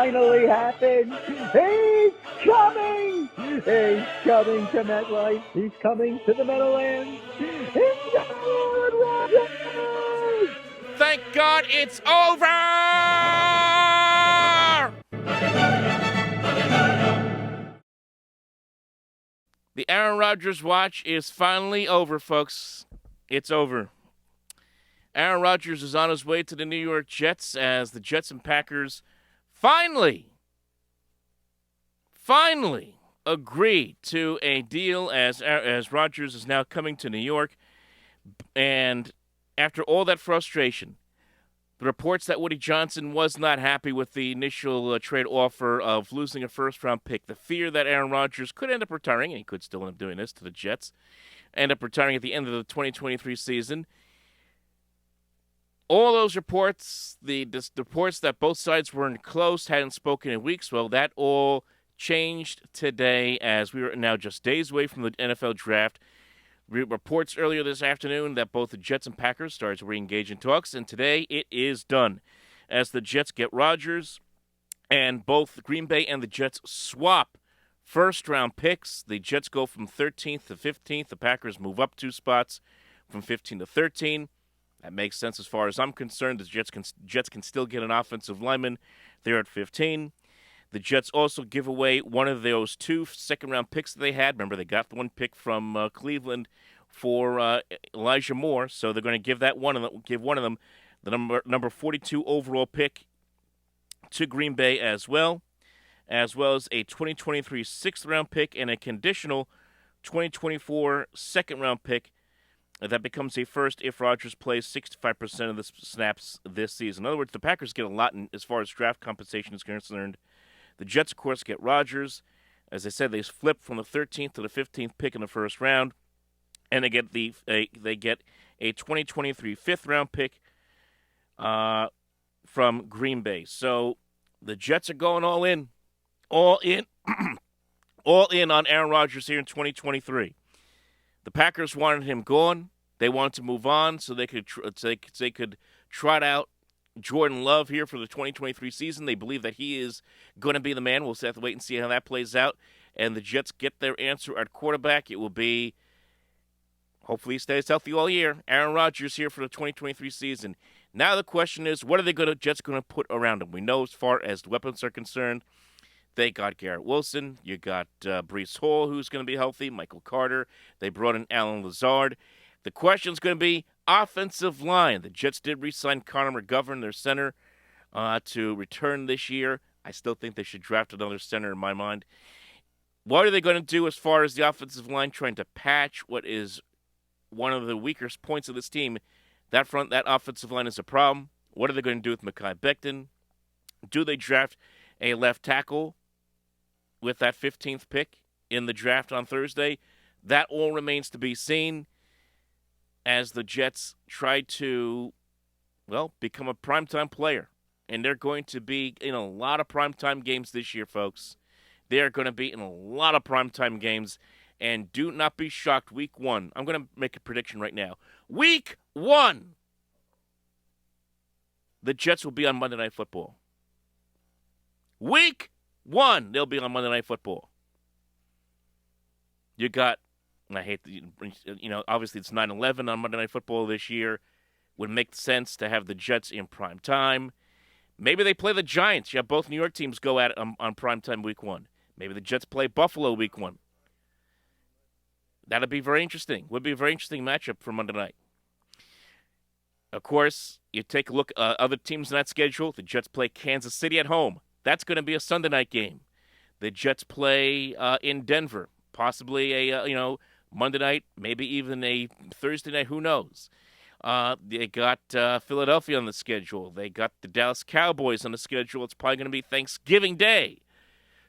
finally happen. He's coming! He's coming to MetLife. He's coming to the Meadowlands. It's Aaron Rodgers! Thank God it's over! The Aaron Rodgers watch is finally over, folks. It's over. Aaron Rodgers is on his way to the New York Jets as the Jets and Packers finally agree to a deal as Rodgers is now coming to New York. And after all that frustration, the reports that Woody Johnson was not happy with the initial trade offer of losing a first-round pick, the fear that Aaron Rodgers could end up retiring, and he could still end up doing this to the Jets, end up retiring at the end of the 2023 season. All those reports, the reports that both sides weren't close, hadn't spoken in weeks, well, that all changed today as we are now just days away from the NFL draft. Reports earlier this afternoon that both the Jets and Packers started to re-engage in talks, and today it is done. As the Jets get Rodgers, and both Green Bay and the Jets swap first-round picks. The Jets go from 13th to 15th. The Packers move up 2 spots from 15 to 13. That makes sense as far as I'm concerned. The Jets can still get an offensive lineman. They're at 15. The Jets also give away one of those 2 second-round picks that they had. Remember, they got the one pick from Cleveland for Elijah Moore, so they're going to give one of them the number 42 overall pick to Green Bay as well as a 2023 6th-round pick and a conditional 2024 second-round pick that becomes a first if Rodgers plays 65% of the snaps this season. In other words, the Packers get a lot as far as draft compensation is concerned. The Jets, of course, get Rodgers. As I said, they flip from the 13th to the 15th pick in the first round, and they get a 2023 5th-round pick from Green Bay. So the Jets are going all in all in on Aaron Rodgers here in 2023. The Packers wanted him gone. They wanted to move on so they could trot out Jordan Love here for the 2023 season. They believe that he is going to be the man. We'll have to wait and see how that plays out. And the Jets get their answer at quarterback. It will be, hopefully he stays healthy all year, Aaron Rodgers here for the 2023 season. Now the question is, what are the Jets going to put around him? We know as far as the weapons are concerned, they got Garrett Wilson. You got Breece Hall, who's going to be healthy. Michael Carter. They brought in Alan Lazard. The question's going to be offensive line. The Jets did re-sign Connor McGovern, their center, to return this year. I still think they should draft another center in my mind. What are they going to do as far as the offensive line, trying to patch what is one of the weakest points of this team? That offensive line is a problem. What are they going to do with Mekhi Becton? Do they draft a left tackle with that 15th pick in the draft on Thursday? That all remains to be seen as the Jets try to, become a primetime player. And they're going to be in a lot of primetime games this year, folks. They are going to be in a lot of primetime games. And do not be shocked, week 1. I'm going to make a prediction right now. Week 1, the Jets will be on Monday Night Football. Week 1, they'll be on Monday Night Football. You got, obviously it's 9/11 on Monday Night Football this year. Would make sense to have the Jets in prime time. Maybe they play the Giants. Yeah, both New York teams go at it on prime time week 1. Maybe the Jets play Buffalo week 1. That'd be very interesting. Would be a very interesting matchup for Monday night. Of course, you take a look at other teams in that schedule. The Jets play Kansas City at home. That's going to be a Sunday night game. The Jets play in Denver, possibly a Monday night, maybe even a Thursday night. Who knows? They got Philadelphia on the schedule. They got the Dallas Cowboys on the schedule. It's probably going to be Thanksgiving Day.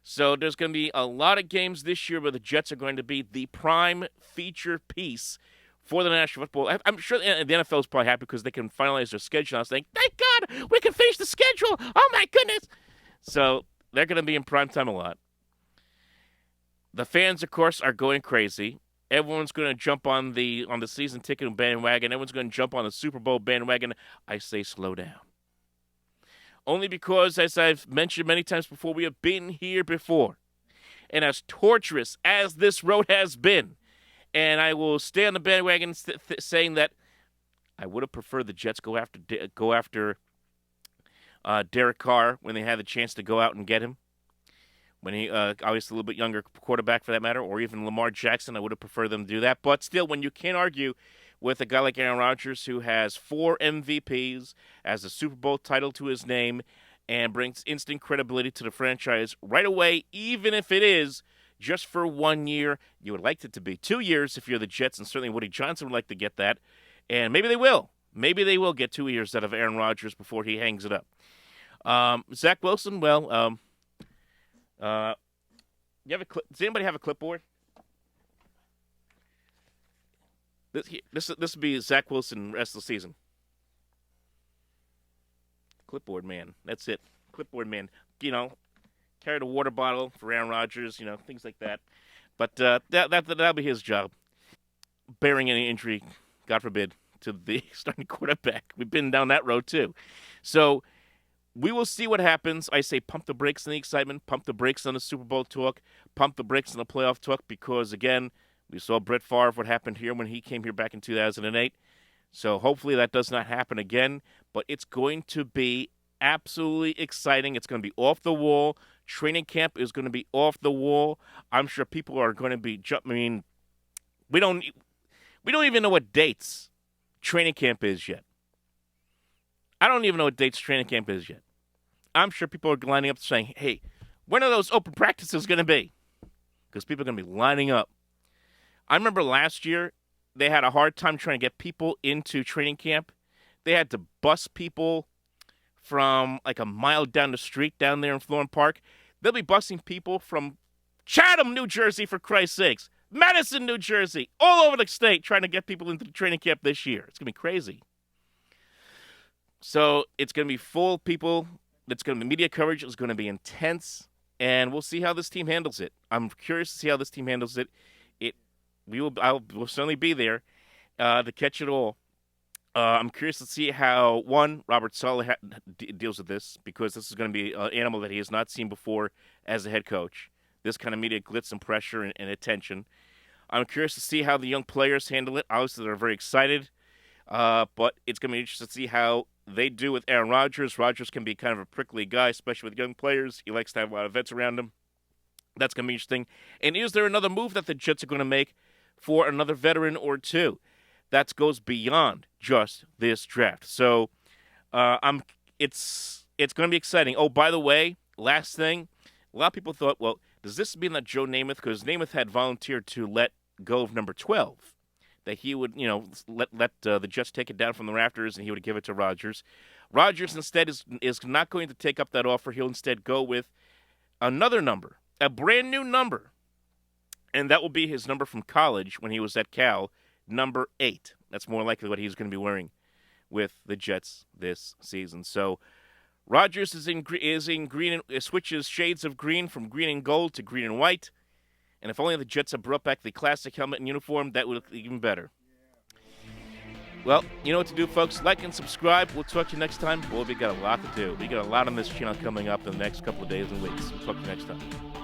So there's going to be a lot of games this year where the Jets are going to be the prime feature piece for the National Football. I'm sure the NFL is probably happy because they can finalize their schedule. I was saying, thank God we can finish the schedule. Oh, my goodness. So they're going to be in primetime a lot. The fans, of course, are going crazy. Everyone's going to jump on the season ticket bandwagon. Everyone's going to jump on the Super Bowl bandwagon. I say slow down. Only because, as I've mentioned many times before, we have been here before. And as torturous as this road has been, and I will stay on the bandwagon saying that I would have preferred the Jets go after Derek Carr when they had the chance to go out and get him. When he, obviously a little bit younger quarterback for that matter, or even Lamar Jackson, I would have preferred them to do that. But still, when you can't argue with a guy like Aaron Rodgers who has 4 MVPs, has a Super Bowl title to his name, and brings instant credibility to the franchise right away, even if it is just for 1 year. You would like it to be 2 years if you're the Jets, and certainly Woody Johnson would like to get that. And maybe they will. Maybe they will get 2 years out of Aaron Rodgers before he hangs it up. Zach Wilson, well, does anybody have a clipboard? This would be Zach Wilson rest of the season. Clipboard man, that's it. Clipboard man, carry the water bottle for Aaron Rodgers, things like that. But that'll be his job, bearing any injury, God forbid, to the starting quarterback. We've been down that road too, so. We will see what happens. I say pump the brakes on the excitement, pump the brakes on the Super Bowl talk, pump the brakes on the playoff talk because, again, we saw Brett Favre, what happened here when he came here back in 2008. So hopefully that does not happen again. But it's going to be absolutely exciting. It's going to be off the wall. Training camp is going to be off the wall. I'm sure people are going to be jumping. We don't even know what dates training camp is yet. I don't even know what dates training camp is yet. I'm sure people are lining up saying, hey, when are those open practices going to be? Because people are going to be lining up. I remember last year, they had a hard time trying to get people into training camp. They had to bus people from like a mile down the street down there in Florham Park. They'll be busing people from Chatham, New Jersey, for Christ's sakes. Madison, New Jersey, all over the state trying to get people into the training camp this year. It's going to be crazy. So it's going to be full of people. The media coverage is going to be intense, and we'll see how this team handles it. I'm curious to see how this team handles it. I'll certainly be there to catch it all. I'm curious to see how Robert Saleh deals with this, because this is going to be an animal that he has not seen before as a head coach. This kind of media glitz and pressure and attention. I'm curious to see how the young players handle it. Obviously, they're very excited, but it's going to be interesting to see how they do with Aaron Rodgers. Rodgers can be kind of a prickly guy, especially with young players. He likes to have a lot of vets around him. That's going to be interesting. And is there another move that the Jets are going to make for another veteran or two that goes beyond just this draft? So it's going to be exciting. Oh, by the way, last thing, a lot of people thought, well, does this mean that Joe Namath, because Namath had volunteered to let go of number 12, that he would, let the Jets take it down from the rafters and he would give it to Rodgers. Rodgers instead is not going to take up that offer. He'll instead go with another number, a brand new number, and that will be his number from college when he was at Cal, number 8. That's more likely what he's going to be wearing with the Jets this season. So Rodgers is in green, switches shades of green from green and gold to green and white. And if only the Jets had brought back the classic helmet and uniform, that would look even better. Well, you know what to do, folks. Like and subscribe. We'll talk to you next time. Boy, we got a lot to do. We got a lot on this channel coming up in the next couple of days and weeks. We'll talk to you next time.